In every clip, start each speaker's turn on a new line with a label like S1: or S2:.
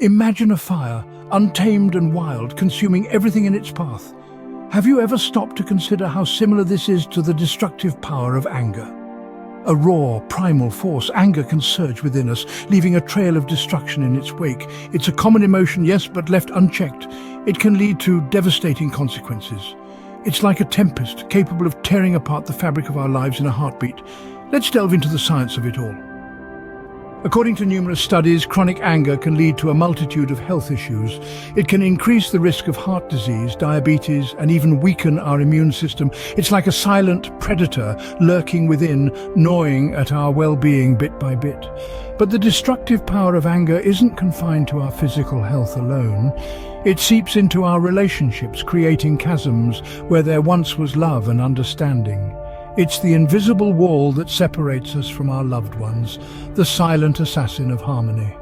S1: Imagine a fire, untamed and wild, consuming everything in its path. Have you ever stopped to consider how similar this is to the destructive power of anger? A raw, primal force, anger can surge within us, leaving a trail of destruction in its wake. It's a common emotion, yes, but left unchecked, it can lead to devastating consequences. It's like a tempest, capable of tearing apart the fabric of our lives in a heartbeat. Let's delve into the science of it all. According to numerous studies, chronic anger can lead to a multitude of health issues. It can increase the risk of heart disease, diabetes, and even weaken our immune system. It's like a silent predator lurking within, gnawing at our well-being bit by bit. But the destructive power of anger isn't confined to our physical health alone. It seeps into our relationships, creating chasms where there once was love and understanding. It's the invisible wall that separates us from our loved ones, the silent assassin of harmony.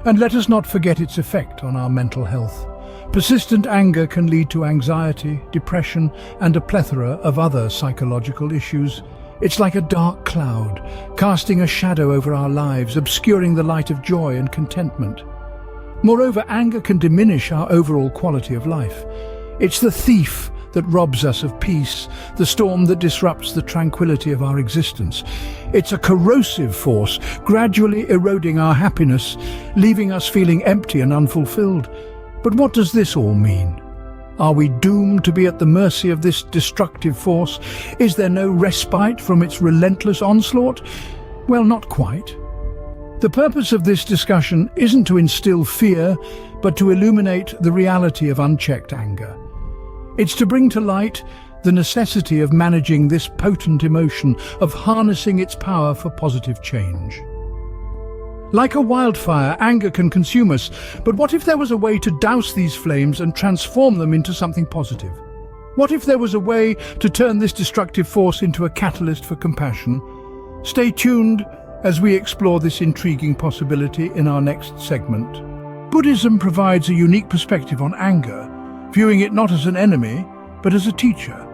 S1: And let us not forget its effect on our mental health. Persistent anger can lead to anxiety, depression, and a plethora of other psychological issues. It's like a dark cloud, casting a shadow over our lives, obscuring the light of joy and contentment. Moreover, anger can diminish our overall quality of life. It's the thief that robs us of peace, the storm that disrupts the tranquility of our existence. It's a corrosive force, gradually eroding our happiness, leaving us feeling empty and unfulfilled. But what does this all mean? Are we doomed to be at the mercy of this destructive force? Is there no respite from its relentless onslaught? Well, not quite. The purpose of this discussion isn't to instill fear, but to illuminate the reality of unchecked anger. It's to bring to light the necessity of managing this potent emotion, of harnessing its power for positive change. Like a wildfire, anger can consume us, but what if there was a way to douse these flames and transform them into something positive? What if there was a way to turn this destructive force into a catalyst for compassion? Stay tuned as we explore this intriguing possibility in our next segment. Buddhism provides a unique perspective on anger, viewing it not as an enemy, but as a teacher.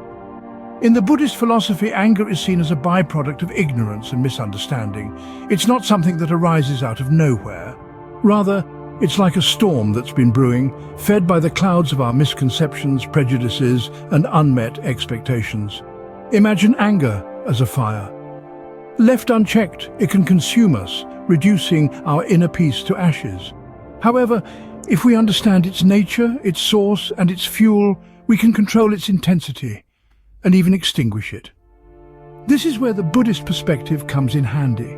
S1: In the Buddhist philosophy, anger is seen as a byproduct of ignorance and misunderstanding. It's not something that arises out of nowhere. Rather, it's like a storm that's been brewing, fed by the clouds of our misconceptions, prejudices, and unmet expectations. Imagine anger as a fire. Left unchecked, it can consume us, reducing our inner peace to ashes. However, if we understand its nature, its source, and its fuel, we can control its intensity and even extinguish it. This is where the Buddhist perspective comes in handy.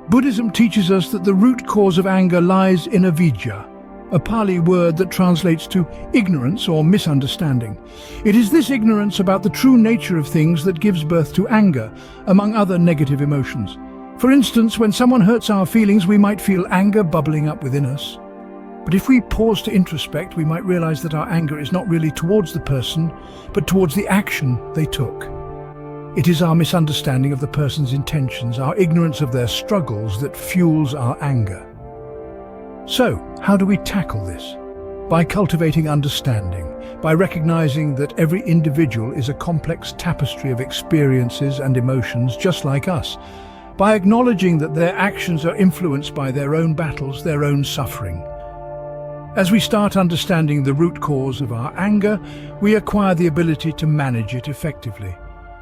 S1: Buddhism teaches us that the root cause of anger lies in avidya, a Pali word that translates to ignorance or misunderstanding. It is this ignorance about the true nature of things that gives birth to anger, among other negative emotions. For instance, when someone hurts our feelings, we might feel anger bubbling up within us. But if we pause to introspect, we might realize that our anger is not really towards the person, but towards the action they took. It is our misunderstanding of the person's intentions, our ignorance of their struggles, that fuels our anger. So, how do we tackle this? By cultivating understanding, by recognizing that every individual is a complex tapestry of experiences and emotions just like us, by acknowledging that their actions are influenced by their own battles, their own suffering. As we start understanding the root cause of our anger, we acquire the ability to manage it effectively.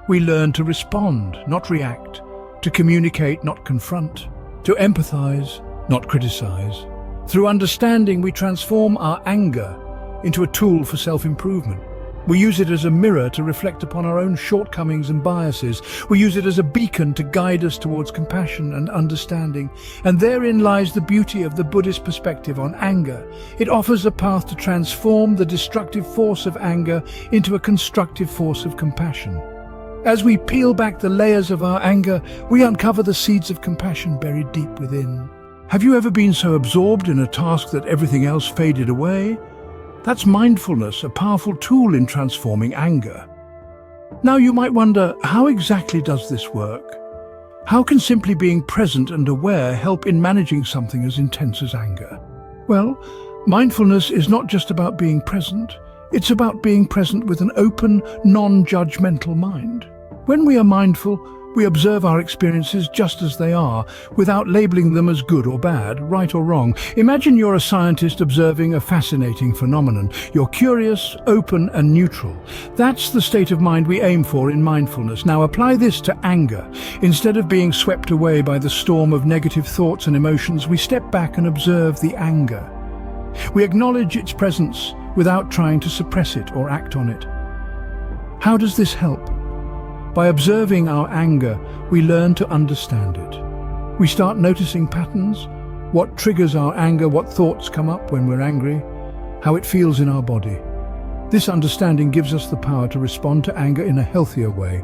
S1: We learn to respond, not react, to communicate, not confront, to empathize, not criticize. Through understanding, we transform our anger into a tool for self-improvement. We use it as a mirror to reflect upon our own shortcomings and biases. We use it as a beacon to guide us towards compassion and understanding. And therein lies the beauty of the Buddhist perspective on anger. It offers a path to transform the destructive force of anger into a constructive force of compassion. As we peel back the layers of our anger, we uncover the seeds of compassion buried deep within. Have you ever been so absorbed in a task that everything else faded away? That's mindfulness, a powerful tool in transforming anger. Now you might wonder, how exactly does this work? How can simply being present and aware help in managing something as intense as anger? Well, mindfulness is not just about being present, it's about being present with an open, non-judgmental mind. When we are mindful, We observe our experiences just as they are, without labeling them as good or bad, right or wrong. Imagine you're a scientist observing a fascinating phenomenon. You're curious, open, and neutral. That's the state of mind we aim for in mindfulness. Now apply this to anger. Instead of being swept away by the storm of negative thoughts and emotions, we step back and observe the anger. We acknowledge its presence without trying to suppress it or act on it. How does this help? By observing our anger, we learn to understand it. We start noticing patterns, what triggers our anger, what thoughts come up when we're angry, how it feels in our body. This understanding gives us the power to respond to anger in a healthier way,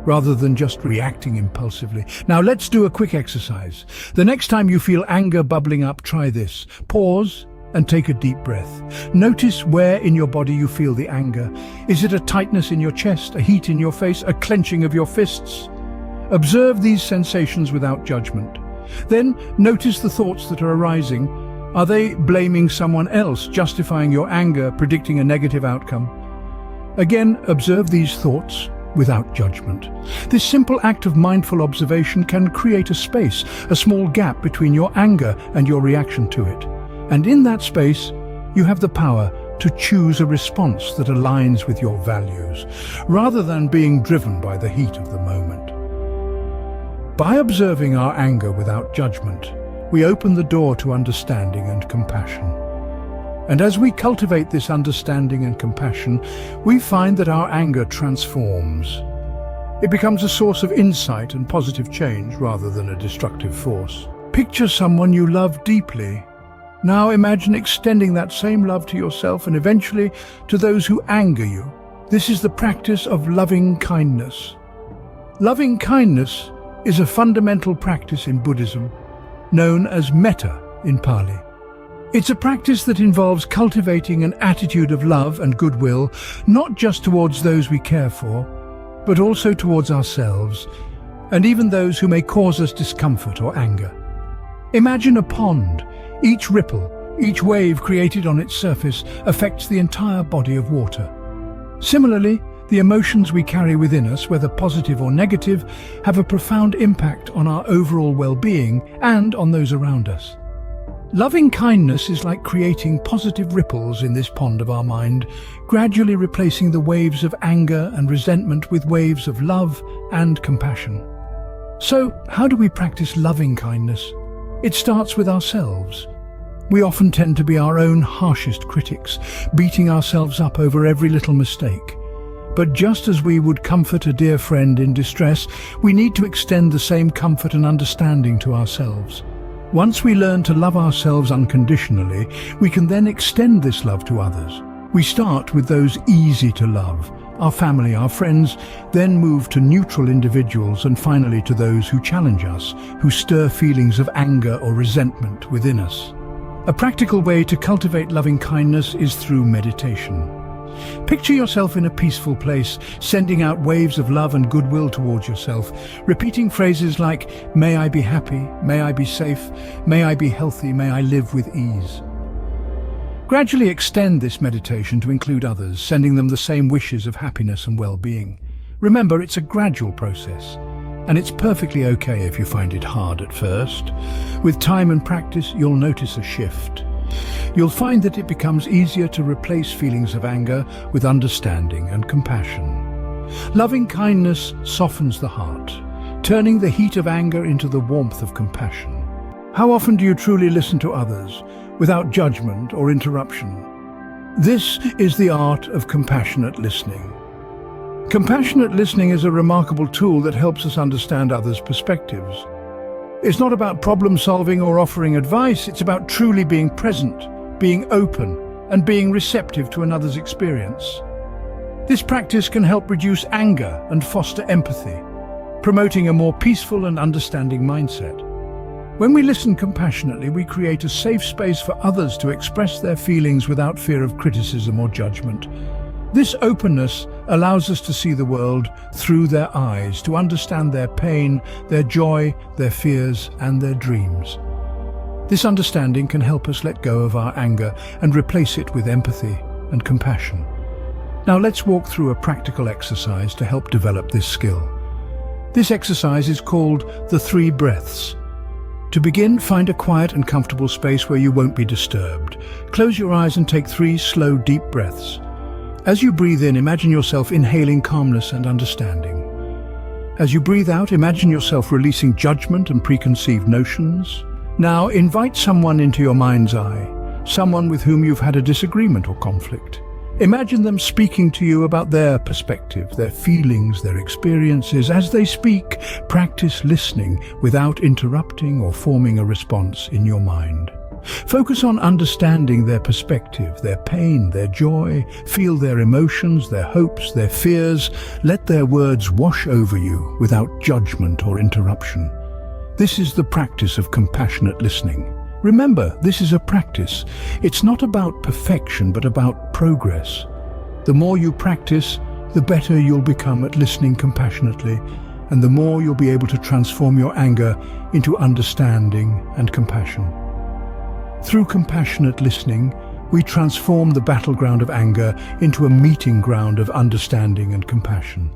S1: rather than just reacting impulsively. Now let's do a quick exercise. The next time you feel anger bubbling up, try this. Pause and take a deep breath. Notice where in your body you feel the anger. Is it a tightness in your chest, a heat in your face, a clenching of your fists? Observe these sensations without judgment. Then notice the thoughts that are arising. Are they blaming someone else, justifying your anger, predicting a negative outcome? Again, observe these thoughts without judgment. This simple act of mindful observation can create a space, a small gap between your anger and your reaction to it. And in that space, you have the power to choose a response that aligns with your values, rather than being driven by the heat of the moment. By observing our anger without judgment, we open the door to understanding and compassion. And as we cultivate this understanding and compassion, we find that our anger transforms. It becomes a source of insight and positive change rather than a destructive force. Picture someone you love deeply. Now imagine extending that same love to yourself and eventually to those who anger you. This is the practice of loving kindness. Loving kindness is a fundamental practice in Buddhism, known as metta in Pali. It's a practice that involves cultivating an attitude of love and goodwill, not just towards those we care for, but also towards ourselves, and even those who may cause us discomfort or anger. Imagine a pond. Each ripple, each wave created on its surface affects the entire body of water. Similarly, the emotions we carry within us, whether positive or negative, have a profound impact on our overall well-being and on those around us. Loving kindness is like creating positive ripples in this pond of our mind, gradually replacing the waves of anger and resentment with waves of love and compassion. So, how do we practice loving kindness? It starts with ourselves. We often tend to be our own harshest critics, beating ourselves up over every little mistake. But just as we would comfort a dear friend in distress, we need to extend the same comfort and understanding to ourselves. Once we learn to love ourselves unconditionally, we can then extend this love to others. We start with those easy to love, our family, our friends, then move to neutral individuals and finally to those who challenge us, who stir feelings of anger or resentment within us. A practical way to cultivate loving kindness is through meditation. Picture yourself in a peaceful place, sending out waves of love and goodwill towards yourself, repeating phrases like, "May I be happy, may I be safe, may I be healthy, may I live with ease." Gradually extend this meditation to include others, sending them the same wishes of happiness and well-being. Remember, it's a gradual process, and it's perfectly okay if you find it hard at first. With time and practice, you'll notice a shift. You'll find that it becomes easier to replace feelings of anger with understanding and compassion. Loving kindness softens the heart, turning the heat of anger into the warmth of compassion. How often do you truly listen to others, without judgment or interruption? This is the art of compassionate listening. Compassionate listening is a remarkable tool that helps us understand others' perspectives. It's not about problem solving or offering advice, it's about truly being present, being open, and being receptive to another's experience. This practice can help reduce anger and foster empathy, promoting a more peaceful and understanding mindset. When we listen compassionately, we create a safe space for others to express their feelings without fear of criticism or judgment. This openness allows us to see the world through their eyes, to understand their pain, their joy, their fears, and their dreams. This understanding can help us let go of our anger and replace it with empathy and compassion. Now let's walk through a practical exercise to help develop this skill. This exercise is called the 3 breaths. To begin, find a quiet and comfortable space where you won't be disturbed. Close your eyes and take 3 slow, deep breaths. As you breathe in, imagine yourself inhaling calmness and understanding. As you breathe out, imagine yourself releasing judgment and preconceived notions. Now, invite someone into your mind's eye, someone with whom you've had a disagreement or conflict. Imagine them speaking to you about their perspective, their feelings, their experiences. As they speak, practice listening without interrupting or forming a response in your mind. Focus on understanding their perspective, their pain, their joy. Feel their emotions, their hopes, their fears. Let their words wash over you without judgment or interruption. This is the practice of compassionate listening. Remember, this is a practice. It's not about perfection, but about progress. The more you practice, the better you'll become at listening compassionately, and the more you'll be able to transform your anger into understanding and compassion. Through compassionate listening, we transform the battleground of anger into a meeting ground of understanding and compassion.